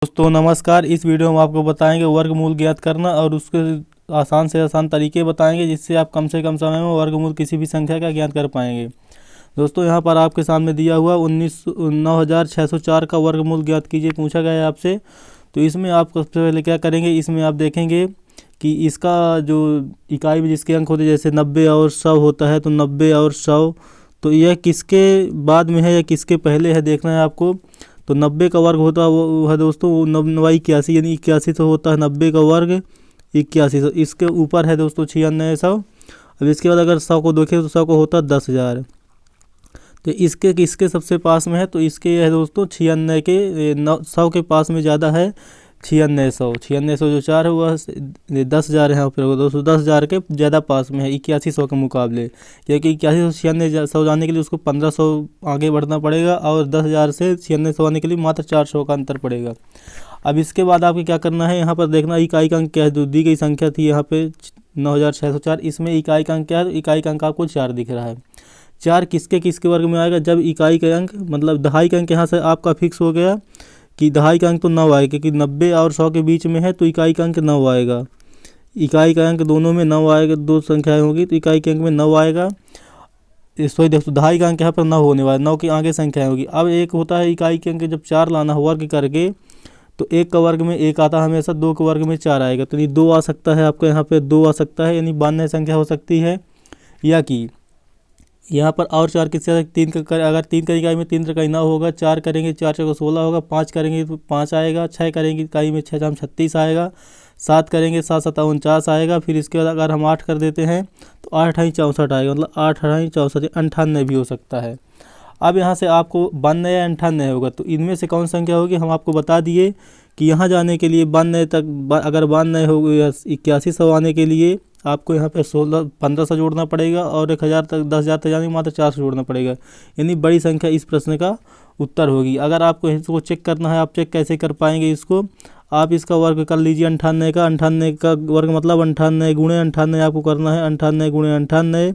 दोस्तों नमस्कार। इस वीडियो में आपको बताएंगे वर्गमूल ज्ञात करना और उसके आसान से आसान तरीके बताएंगे जिससे आप कम से कम समय में वर्गमूल किसी भी संख्या का ज्ञात कर पाएंगे। दोस्तों यहाँ पर आपके सामने दिया हुआ 9604 का वर्गमूल ज्ञात कीजिए पूछा गया है आपसे। तो इसमें आप सबसे पहले क्या करेंगे, इसमें आप देखेंगे कि इसका जो इकाई में जिसके अंक होते हैं जैसे 90 और 100 होता है, तो 90 और 100 तो यह किसके बाद में है या किसके पहले है देखना है आपको। तो 90 का वर्ग होता है वो है दोस्तों 91 यानी 81 से होता है 90 का वर्ग 8100। इसके ऊपर है दोस्तों 9600। अब इसके बाद अगर 100 को देखें तो 100 को होता है 10,000। तो इसके किसके सबसे पास में है, तो इसके है दोस्तों 96 के 100 के पास में ज़्यादा है 9600 जो 4 है वह 10,000 यहाँ पर होगा दोस्तों, 10,000 के ज़्यादा पास में है 8100 के मुकाबले। क्योंकि 8100 से 9600 जाने के लिए उसको 1500 आगे बढ़ना पड़ेगा और 10,000 से 9600 आने के लिए मात्र 400 का अंतर पड़ेगा। अब इसके बाद आपको क्या करना है, यहाँ पर देखना इकाई का अंक क्या है। जो दी गई संख्या थी यहाँ पे 9604, इसमें इकाई का अंक क्या है, तो इकाई का अंक आपको 4 दिख रहा है। 4 किसके किसके वर्ग में आएगा, जब इकाई का अंक मतलब दहाई का अंक यहाँ से आपका फिक्स हो गया कि दहाई का अंक तो 9 आएगा, क्योंकि 90 और 100 के बीच में है तो इकाई का अंक 9 आएगा। इकाई का अंक दोनों में 9 आएगा, दो संख्याएं होगी तो इकाई के अंक में 9 आएगा। सॉरी दोस्तों, दहाई का अंक यहाँ पर 9 होने वाला, 9 की आगे संख्याएं होगी। अब एक होता है इकाई के अंक जब 4 लाना हो वर्ग करके, तो 1 का वर्ग में 1 आता है हमेशा, 2 के वर्ग में 4 आएगा, तो ये 2 आ सकता है आपका यहाँ पे 2 आ सकता है, यानी 92 संख्या हो सकती है। या कि यहाँ पर और 4 किससे 3 का अगर 3 का इकाई में 3 इकाई ना होगा, 4 करेंगे 4 को 16 होगा, 5 करेंगे तो 5 आएगा, 6 करेंगे इकाई में 6 36 आएगा, 7 करेंगे 7 7 49 आएगा। फिर इसके बाद अगर हम 8 कर देते हैं तो 8 8 64 आएगा, मतलब 8 8 64 98 भी हो सकता है। अब यहाँ से आपको 92 या 98 होगा, तो इनमें से कौन संख्या होगी हम आपको बता दिए कि यहाँ जाने के लिए 92 तक अगर 92 हो या 8100 आने के लिए आपको यहाँ पे 1500 जोड़ना पड़ेगा और 1000 तक 10,000 तक जाने के मात्र 400 जोड़ना पड़ेगा, यानी बड़ी संख्या इस प्रश्न का उत्तर होगी। अगर आपको इसको चेक करना है, आप चेक कैसे कर पाएंगे इसको, आप इसका वर्ग कर लीजिए 98 का वर्ग मतलब 98 गुणे 98 आपको करना है, 98 गुणे 98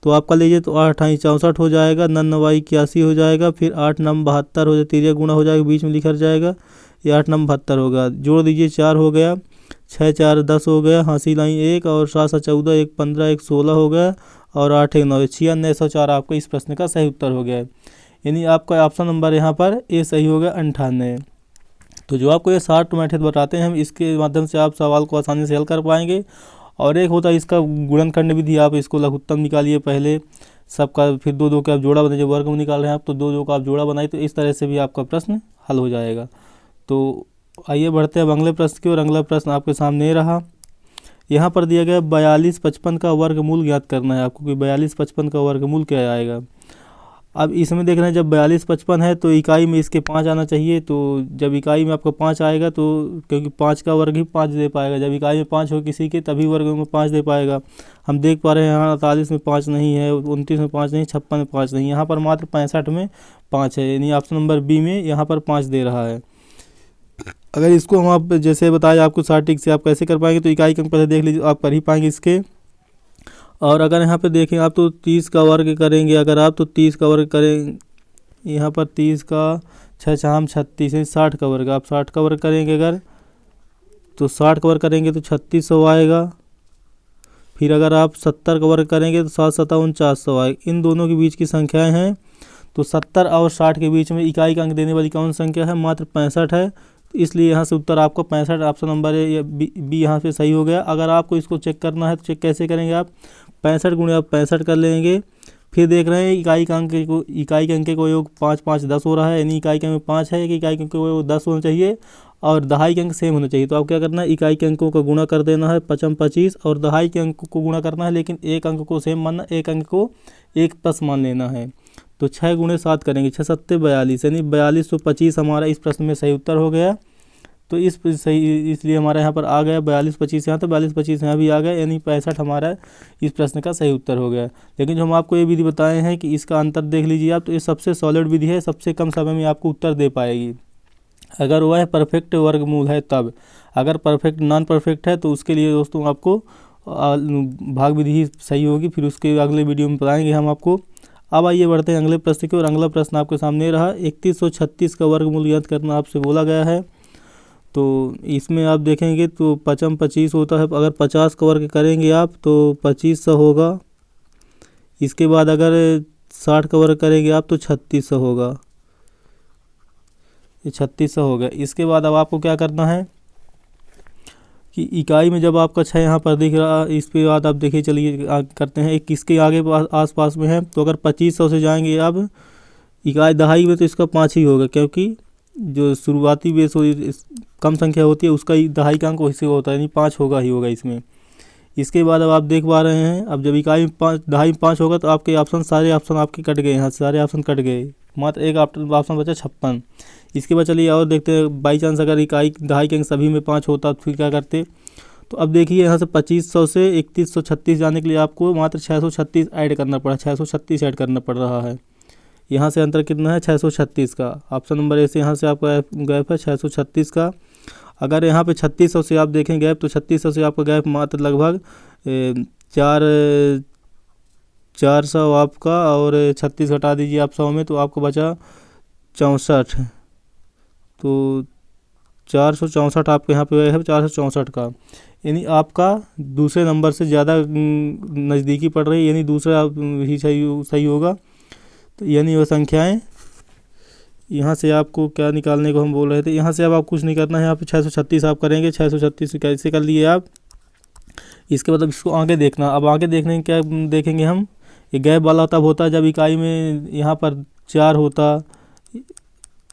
तो आप कर लीजिए तो 8 8 64 हो जाएगा, 9 81 हो जाएगा, फिर 8 9 72 हो जाए, तिरिया गुणा हो जाएगा, बीच में लिखा जाएगा, ये 8 9 72 होगा। जोड़ दीजिए 4 हो गया, 6 4 10 हो गया, हाँसी लाई 1 और 7 7 14 1 15 1 16 हो गया और 8 1 9 9604 आपका इस प्रश्न का सही उत्तर हो गया है। यानी आपका ऑप्शन नंबर यहाँ पर ए सही हो गया 98। तो जो आपको ये शॉर्ट मेथड बताते हैं हम, इसके माध्यम से आप सवाल को आसानी से हल कर पाएंगे। और एक होता है इसका गुणनखंड विधि, आप इसको लघुत्तम निकालिए पहले सबका, फिर 2 2 के आप जोड़ा बनाइए, वर्ग में निकाल रहे हैं आप तो 2 2 का आप जोड़ा बनाइए, तो इस तरह से भी आपका प्रश्न हल हो जाएगा। तो आइए बढ़ते हैं अब अगले प्रश्न की ओर। अगला प्रश्न आपके सामने रहा, यहाँ पर दिया गया 42 55 का वर्गमूल ज्ञात करना है आपको कि 42 55 का वर्गमूल क्या आएगा। अब इसमें देख रहे हैं जब 42 55 है तो इकाई में इसके 5 आना चाहिए, तो जब इकाई में आपका 5 आएगा तो क्योंकि 5 का वर्ग ही 5 दे पाएगा, जब इकाई में 5 हो किसी के तभी वर्ग में 5 दे पाएगा। हम देख पा रहे हैं यहाँ 48 में 5 नहीं है, 29 में 5 नहीं, 56 में 5 नहीं, यहाँ पर मात्र 65 में 5 है, यानी ऑप्शन नंबर बी में यहाँ पर 5 दे रहा है। अगर इसको हम आप जैसे बताया आपको सटीक से आप कैसे कर पाएंगे, तो इकाई का अंक पहले देख लीजिए, आप कर ही पाएंगे इसके। और अगर यहाँ पे देखें आप तो 30 का वर्ग करेंगे, अगर आप तो 30 का वर्ग करें, यहाँ पर 30 का 6 6 36 है, 60 का वर्ग, आप 60 का वर्ग करेंगे अगर तो 60 का वर्ग करेंगे तो 3600 आएगा। फिर अगर आप 70 का वर्ग करेंगे तो 7 7 4900 आएगा। इन दोनों के बीच की संख्याएँ हैं, तो 70 और 60 के बीच में इकाई का अंक देने वाली कौन संख्या है, मात्र 65 है, इसलिए यहाँ से उत्तर आपको 65 ऑप्शन नंबर है, या बी यहाँ पे सही हो गया। अगर आपको इसको चेक करना है तो चेक कैसे करेंगे, आप 65 गुणे आप 65 कर लेंगे। फिर देख रहे हैं इकाई के अंक को योग 5 5 10 हो रहा है, यानी इकाई के अंक में 5 है कि इकाई के अंक को 10 होना चाहिए और दहाई के अंक सेम होना चाहिए। तो आप क्या करना है, इकाई के अंकों का गुणा कर देना है 5 25 और दहाई के अंक को गुणा करना है, लेकिन एक अंक को सेम मानना, एक अंक को 1 प्लस मान लेना है। तो 6 गुणे 7 करेंगे, 6 7 42, यानी 4225 हमारा इस प्रश्न में सही उत्तर हो गया। तो इस सही इसलिए हमारा यहाँ पर आ गया 42 25 यहाँ, तो 42 25 यहाँ भी आ गया, यानी 65 हमारा इस प्रश्न का सही उत्तर हो गया। लेकिन जो हम आपको ये विधि बताए हैं कि इसका अंतर देख लीजिए आप, तो ये सबसे सॉलिड विधि है, सबसे कम समय में आपको उत्तर दे पाएगी अगर वह परफेक्ट वर्गमूल है तब। अगर परफेक्ट नॉन परफेक्ट है तो उसके लिए दोस्तों आपको भाग विधि ही सही होगी, फिर उसके अगले वीडियो में बताएंगे हम आपको। अब आइए बढ़ते हैं अगले प्रश्न की ओर। अगला प्रश्न आपके सामने रहा, 3136 का वर्गमूल ज्ञात करना आपसे बोला गया है। तो इसमें आप देखेंगे तो 55 होता है। अगर 50 का वर्ग करेंगे आप तो 2500 होगा। इसके बाद अगर 60 का वर्ग करेंगे आप तो 3600 होगा। ये 3600 हो गया। इसके बाद अब आपको क्या करना है कि इकाई में जब आपका 6 यहाँ पर दिख रहा, इस पे बाद आप देखिए, चलिए करते हैं। एक किसके आगे आस पास में है, तो अगर 2500 से जाएंगे अब इकाई दहाई में तो इसका 5 ही होगा, क्योंकि जो शुरुआती बेस कम संख्या होती है उसका ही दहाई का अंक वैसे होता है, यानी 5 होगा ही होगा इसमें। इसके बाद अब आप देख पा रहे हैं, अब जब इकाई में 5 दहाई में 5 होगा तो आपके ऑप्शन सारे ऑप्शन आपके कट गए, यहाँ सारे ऑप्शन कट गए, मात्र एक ऑप्शन बचा 56। इसके बाद चलिए और देखते हैं, बाई चांस अगर इकाई दहाई के अंक सभी में 5 होता तो फिर क्या करते। तो अब देखिए यहाँ से 2500 से 3136 जाने के लिए आपको मात्र 636 ऐड करना पड़ा, 636 ऐड करना पड़ रहा है। यहाँ से अंतर कितना है, 636 का। ऑप्शन नंबर ए से यहाँ से आपका गैप है 636 का। अगर यहाँ पे 3600 से आप देखें गैप, तो 3600 से आपका गैप मात्र लगभग 400 आपका, और 36 घटा दीजिए आप 100 में तो आपको बचा 64। तो 464 आपके यहाँ पे है, 464 का, यानी आपका दूसरे नंबर से ज़्यादा नज़दीकी पड़ रही है, यानी दूसरा ही सही होगा। तो यानी वह संख्याएं, यहाँ से आपको क्या निकालने को हम बोल रहे थे, यहाँ से अब आप कुछ नहीं करना है, यहाँ पे 636 आप करेंगे। 636 कैसे कर लिए आप। इसके बाद अब इसको आगे देखना। अब आगे देखने क्या देखेंगे हम, ये गैप वाला तब होता है जब इकाई में यहाँ पर 4 होता,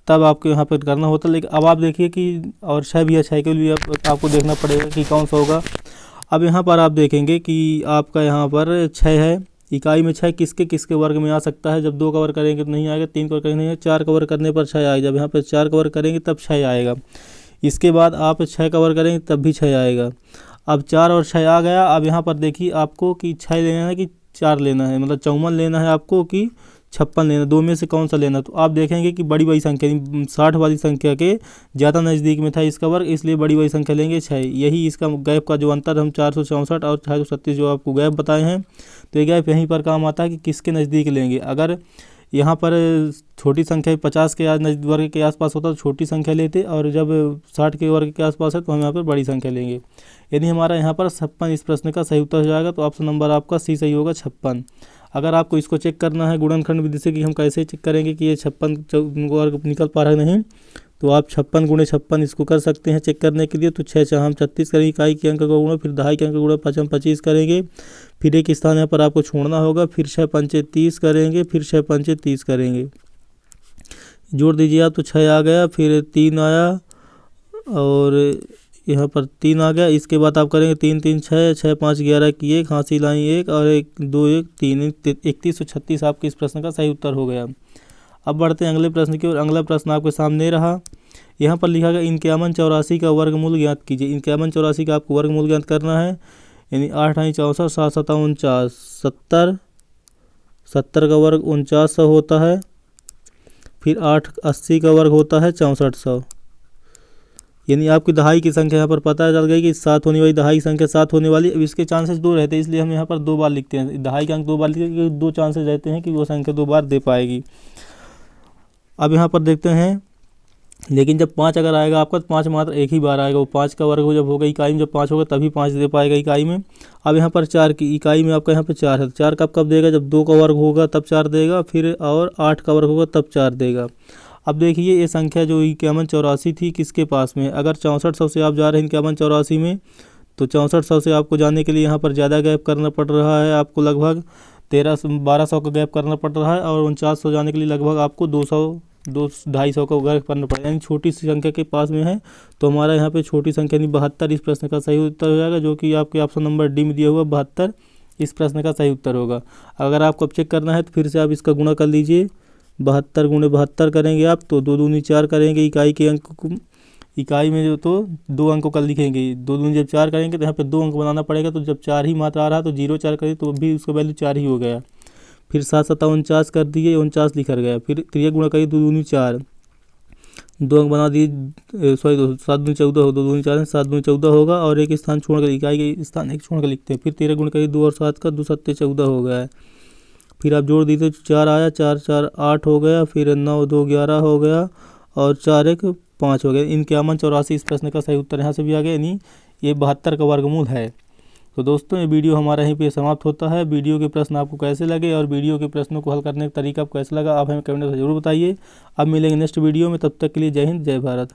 तब आपको यहाँ पर करना होता। लेकिन अब आप देखिए कि और 6 भी है, 6 के लिए आपको देखना पड़ेगा कि कौन सा होगा। अब यहाँ पर आप देखेंगे कि आपका यहाँ पर 6 है, इकाई में 6 किसके किसके वर्ग में आ सकता है। जब 2 का वर्ग करेंगे तो नहीं आएगा, 3 का वर्ग करेंगे नहीं आएगा, 4 का वर्ग करने पर 6 आएगा। जब यहाँ पर 4 का वर्ग करेंगे तब 6 आएगा। इसके बाद आप 6 का वर्ग करेंगे तब भी 6 आएगा। अब 4 और 6 आ गया। अब यहाँ पर देखिए आपको कि 6 लेना है कि 4 लेना है, मतलब 54 लेना है आपको कि 56 लेना, दो में से कौन सा लेना। तो आप देखेंगे कि बड़ी बड़ी संख्या 60 वाली संख्या के ज़्यादा नज़दीक में था इसका वर्ग, इसलिए बड़ी बड़ी संख्या लेंगे 6। यही इसका गैप का जो अंतर हम 464 और 636 जो आपको गैप बताए हैं, तो ये गैप यहीं पर काम आता है कि किसके नज़दीक लेंगे। अगर यहाँ पर छोटी संख्या 50 के वर्ग के आसपास होता तो छोटी संख्या लेते, और जब 60 के वर्ग के आसपास है तो हम यहाँ पर बड़ी संख्या लेंगे। यदि हमारा यहाँ पर 56 इस प्रश्न का सही उत्तर हो जाएगा, तो ऑप्शन नंबर आपका सी सही होगा, 56। अगर आपको इसको चेक करना है गुणनखंड विधि से कि हम कैसे चेक करेंगे कि ये 56 वर्ग निकल पा रहा है नहीं, तो आप 56 गुणे 56 इसको कर सकते हैं चेक करने के लिए। तो 6 हम 36 करेंगे, इकाई के अंक का गुणा, फिर दहाई के अंक का गुणा 5 हम 25 करेंगे, फिर एक स्थान यहाँ पर आपको छोड़ना होगा, फिर 6 पंचे 30 करेंगे, फिर 6 पंचे 30 करेंगे, जोड़ दीजिए आप तो 6 आ गया, फिर 3 आया और यहाँ पर 3 आ गया। इसके बाद आप करेंगे 3 3 6 6 5 11 की 1 हासिल लाई 1 और 1 2 1 3 3136 आपके इस प्रश्न का सही उत्तर हो गया। अब बढ़ते हैं अगले प्रश्न की ओर। अगला प्रश्न आपके सामने रहा। यहाँ पर लिखा गया 5184 का वर्गमूल ज्ञात कीजिए। 5184 का आपको वर्गमूल ज्ञात करना है, यानी 8 8 64 7 7 49 70, 70 का वर्ग 4900 होता है, फिर 8 80 का वर्ग होता है 6400। यानी आपकी दहाई की संख्या यहाँ पर पता चल गई कि 7 होने वाली दहाई संख्या 7 होने वाली। अब इसके चांसेस 2 रहते हैं, इसलिए हम यहाँ पर 2 बार लिखते हैं, दहाई का अंक 2 बार लिखते हैं, क्योंकि 2 चांसेस रहते हैं कि वो संख्या 2 बार दे पाएगी। अब यहाँ पर देखते हैं, लेकिन जब 5 अगर आएगा आपका तो 5 मात्र एक ही बार आएगा, वो 5 का वर्ग जब होगा इकाई में, जब 5 होगा तभी 5 दे पाएगा इकाई में। अब यहाँ पर 4 की इकाई में आपका यहाँ पर 4 है, 4 कब देगा, जब 2 का वर्ग होगा तब 4 देगा, फिर और 8 का वर्ग होगा तब 4 देगा। अब देखिए ये संख्या जो 5184 थी किसके पास में, अगर 6400 से आप जा रहे हैं 5184 में, तो 6400 से आपको जाने के लिए यहाँ पर ज़्यादा गैप करना पड़ रहा है, आपको लगभग 1200 का गैप करना पड़ रहा है, और 4900 जाने के लिए लगभग आपको 200-250 का गैप करना पड़ेगा, यानी छोटी सी संख्या के पास में है। तो हमारा यहाँ पे छोटी संख्या यानी 72 इस प्रश्न का सही उत्तर हो जाएगा, जो कि आपके ऑप्शन नंबर डी में दिया हुआ 72 इस प्रश्न का सही उत्तर होगा। अगर आपको अब चेक करना है तो फिर से आप इसका गुणा कर लीजिए, 72 गुणे 72 करेंगे आप तो 2 दूनी 4 करेंगे, इकाई के अंक को इकाई में जो तो 2 अंकों का लिखेंगे, 2 दूनी जब 4 करेंगे तो यहाँ पे 2 अंक बनाना पड़ेगा, तो जब 4 ही मात्रा आ रहा तो 0 4 करें तो भी उसका वैल्यू 4 ही हो गया। फिर 7 7 49 कर दिए, 49 लिखा गया, फिर 3 गुणा करिए 2 दूनी 4, 2 अंक बना दिए, 7 दूनी 14 हो, 2 दूनी 4 7 दूनी 14 होगा, और एक स्थान छोड़कर इकाई के स्थान एक छोड़ कर लिखते हैं। फिर 13 गुणा करिए 2 और 7 का 2 7 14 हो गया है। फिर आप जोड़ दीजिए 4 आया, 4 4 8 हो गया, फिर 9 2 11 हो गया, और 4 1 5 हो गया। 51, 84 इस प्रश्न का सही उत्तर यहाँ से भी आ गया, यानी ये 72 का वर्गमूल है। तो दोस्तों ये वीडियो हमारा यहीं पे समाप्त होता है। वीडियो के प्रश्न आपको कैसे लगे और वीडियो के प्रश्नों को हल करने का तरीका आपको कैसा लगा, आप हमें कमेंट में ज़रूर बताइए। अब मिलेंगे नेक्स्ट वीडियो में, तब तक के लिए जय हिंद, जय भारत।